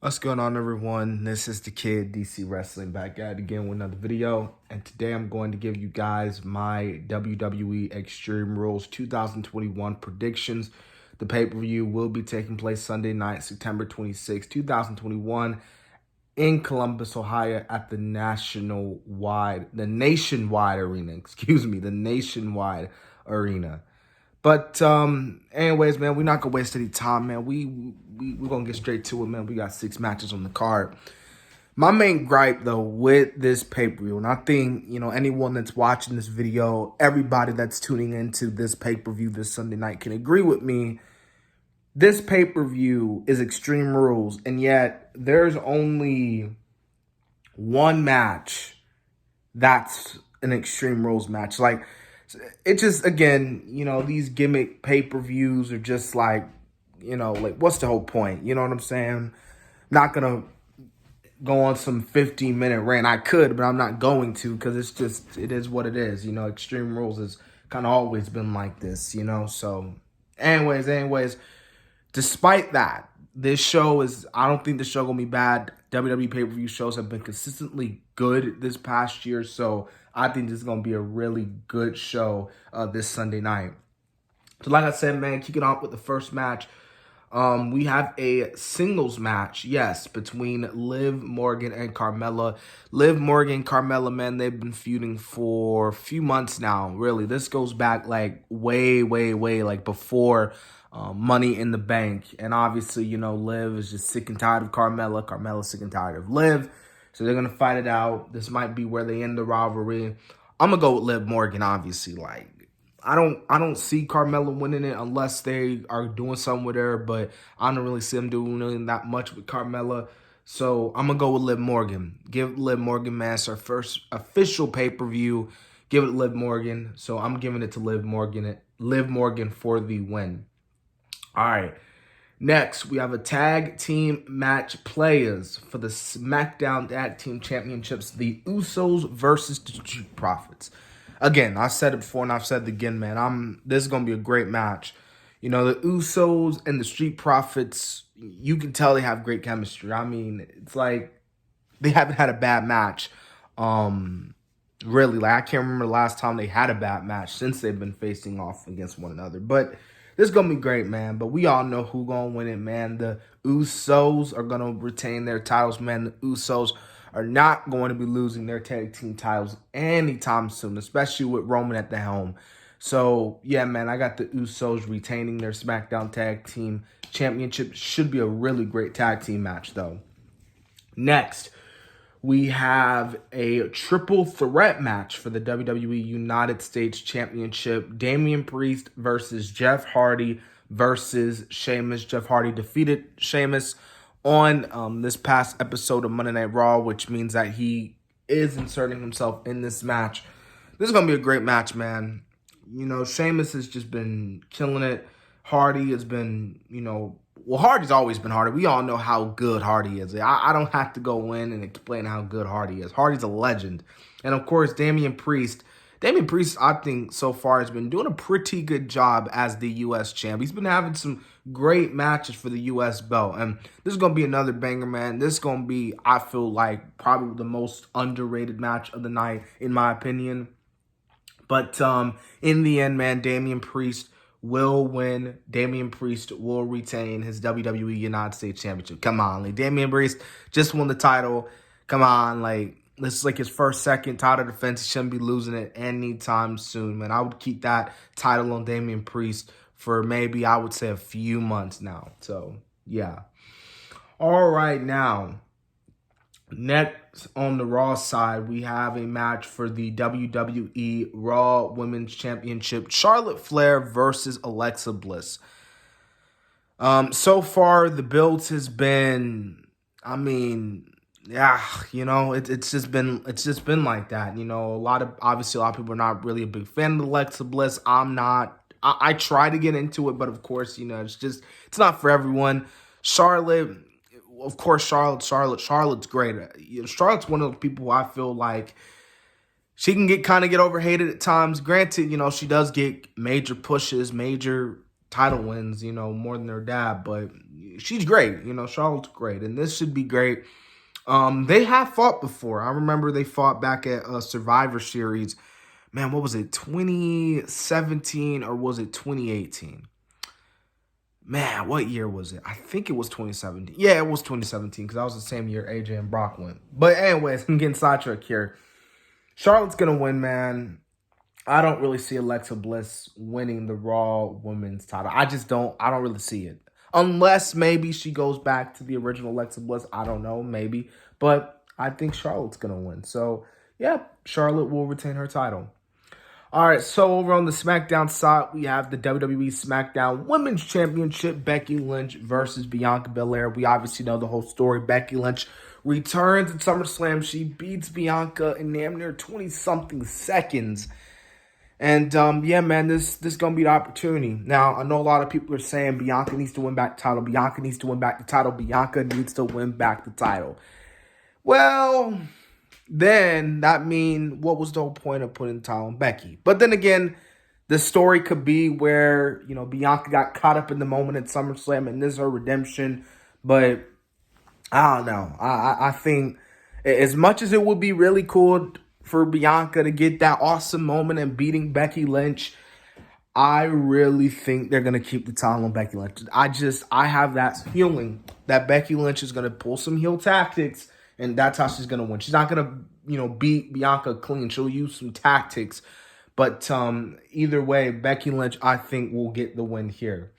What's going on, everyone? This is the Kid DC Wrestling back at it again with another video, and today I'm going to give you guys my WWE Extreme Rules 2021 predictions. The pay-per-view will be taking place Sunday night, September 26, 2021 in Columbus, Ohio at the Nationwide Arena. But anyways, man, we're not gonna waste any time, man. We're gonna get straight to it, man. We got 6 matches on the card. My main gripe though with this pay-per-view, and I think, anyone that's watching this video, everybody that's tuning into this pay-per-view this Sunday night can agree with me. This pay-per-view is Extreme Rules, and yet there's only one match that's an Extreme Rules match. Like, it just, again, these gimmick pay-per-views are just like, what's the whole point? You know what I'm saying? I'm not going to go on some 15-minute rant. I could, but I'm not going to, because it is what it is. Extreme Rules has kind of always been like this, So, anyways, despite that, this show I don't think the show going to be bad. WWE pay-per-view shows have been consistently good this past year, so I think this is going to be a really good show this Sunday night. So like I said, man, kicking off with the first match, we have a singles match, yes, between Liv Morgan and Carmella. Liv Morgan and Carmella, man, they've been feuding for a few months now, really. This goes back like way, like before Money in the Bank. And obviously, Liv is just sick and tired of Carmella. Carmella's sick and tired of Liv. So they're going to fight it out. This might be where they end the rivalry. I'm going to go with Liv Morgan, obviously. Like, I don't see Carmella winning it unless they are doing something with her, but I don't really see them doing that much with Carmella. So I'm going to go with Liv Morgan. Give Liv Morgan, man, it's her first official pay-per-view. Give it to Liv Morgan. So I'm giving it to Liv Morgan for the win. All right. Next, we have a tag team match players for the SmackDown Tag Team Championships, the Usos versus the Street Profits. Again, I said it before and I've said it again, man. This is going to be a great match. The Usos and the Street Profits, you can tell they have great chemistry. I mean, it's like they haven't had a bad match. Really, like I can't remember the last time they had a bad match since they've been facing off against one another. But this is going to be great, man. But we all know who's going to win it, man. The Usos are going to retain their titles, man. The Usos are not going to be losing their tag team titles anytime soon, especially with Roman at the helm. So, yeah, man, I got the Usos retaining their SmackDown Tag Team Championship. Should be a really great tag team match, though. Next, we have a triple threat match for the WWE United States Championship. Damian Priest versus Jeff Hardy versus Sheamus. Jeff Hardy defeated Sheamus on this past episode of Monday Night Raw, which means that he is inserting himself in this match. This is going to be a great match, man. Sheamus has just been killing it. Hardy has been, Hardy's always been Hardy. We all know how good Hardy is. I don't have to go in and explain how good Hardy is. Hardy's a legend. And, of course, Damian Priest, I think, so far has been doing a pretty good job as the U.S. champ. He's been having some great matches for the U.S. belt. And this is going to be another banger, man. This is going to be, I feel like, probably the most underrated match of the night, in my opinion. But in the end, man, Damian Priest will win. Damian Priest will retain his WWE United States Championship. Come on, like, Damian Priest just won the title. Come on, like, this is like his second title defense. He shouldn't be losing it anytime soon, man. I would keep that title on Damian Priest for maybe, I would say, a few months now. So, yeah. All right, now, next on the Raw side, we have a match for the WWE Raw Women's Championship. Charlotte Flair versus Alexa Bliss. So far, the build has been, yeah, it's just been like that. Obviously a lot of people are not really a big fan of Alexa Bliss. I'm not. I try to get into it, but of course, it's not for everyone. Charlotte, of course, Charlotte's great. Charlotte's one of those people who I feel like she can get overhated at times. Granted, she does get major pushes, major title wins, you know, more than her dad, but she's great. You know, Charlotte's great, and this should be great. They have fought before. I remember they fought back at Survivor Series. Man, what was it, 2017 or was it 2018? Man, what year was it? I think it was 2017. Yeah, it was 2017 because that was the same year AJ and Brock went. But anyways, I'm getting sidetracked here. Charlotte's going to win, man. I don't really see Alexa Bliss winning the Raw Women's title. I don't really see it. Unless maybe she goes back to the original Alexa Bliss. I don't know, maybe. But I think Charlotte's going to win. So, yeah, Charlotte will retain her title. All right, so over on the SmackDown side, we have the WWE SmackDown Women's Championship, Becky Lynch versus Bianca Belair. We obviously know the whole story. Becky Lynch returns at SummerSlam. She beats Bianca in damn near 20-something seconds. And, yeah, man, this going to be the opportunity. Now, I know a lot of people are saying Bianca needs to win back the title. Bianca needs to win back the title. Bianca needs to win back the title. Well, then that mean what was the whole point of putting the title on Becky? But then again, the story could be where, you know, Bianca got caught up in the moment at SummerSlam and this is her redemption. But I don't know. I think as much as it would be really cool for Bianca to get that awesome moment and beating Becky Lynch, I really think they're going to keep the title on Becky Lynch. I have that feeling that Becky Lynch is going to pull some heel tactics, and that's how she's going to win. She's not going to, you know, beat Bianca clean. She'll use some tactics. But either way, Becky Lynch, I think, will get the win here.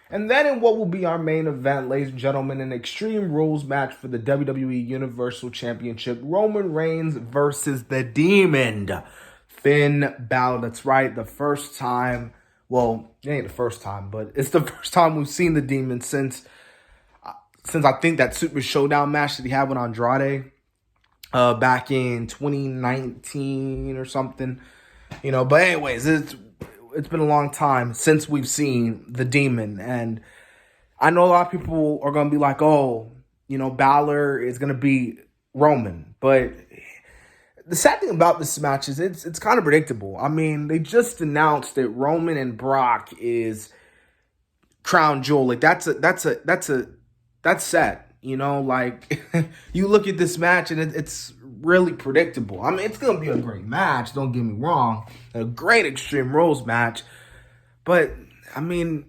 And then in what will be our main event, ladies and gentlemen, an Extreme Rules match for the WWE Universal Championship. Roman Reigns versus the Demon, Finn Balor. That's right, the first time. Well, it ain't the first time, but it's the first time we've seen the Demon since I think that Super Showdown match that he had with Andrade back in 2019 or something. You know, but anyways, it's been a long time since we've seen the Demon. And I know a lot of people are going to be like, oh, you know, Balor is going to beat Roman. But the sad thing about this match is it's kind of predictable. I mean, they just announced that Roman and Brock is crown jewel. Like, that's set. You know, like, you look at this match and it's really predictable. I mean, it's going to be a great match, don't get me wrong. A great Extreme Rules match. But, I mean,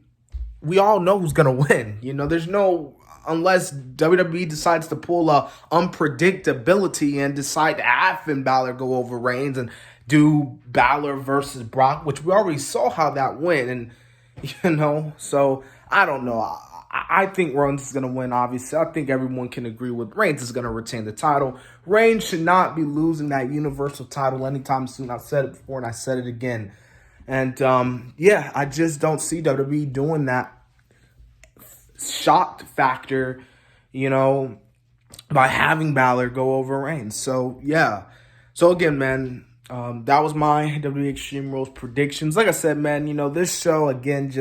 we all know who's going to win. You know, there's no, unless WWE decides to pull a unpredictability and decide to have Finn Balor go over Reigns and do Balor versus Brock, which we already saw how that went. And, you know, so I don't know. I think Reigns is going to win, obviously. I think everyone can agree with Reigns is going to retain the title. Reigns should not be losing that Universal title anytime soon. I've said it before and I said it again. And, yeah, I just don't see WWE doing that shocked factor, you know, by having Balor go over Reigns. So, yeah. So, again, man, that was my WWE Extreme Rules predictions. Like I said, man, you know, this show, again,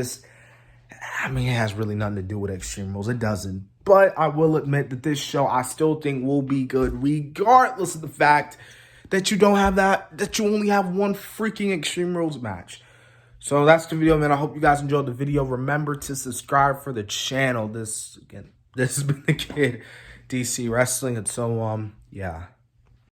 I mean, it has really nothing to do with Extreme Rules. It doesn't. But I will admit that this show, I still think will be good, regardless of the fact that you don't have that you only have one freaking Extreme Rules match. So that's the video, man. I hope you guys enjoyed the video. Remember to subscribe for the channel. This has been the Kid, DC Wrestling. And so, yeah.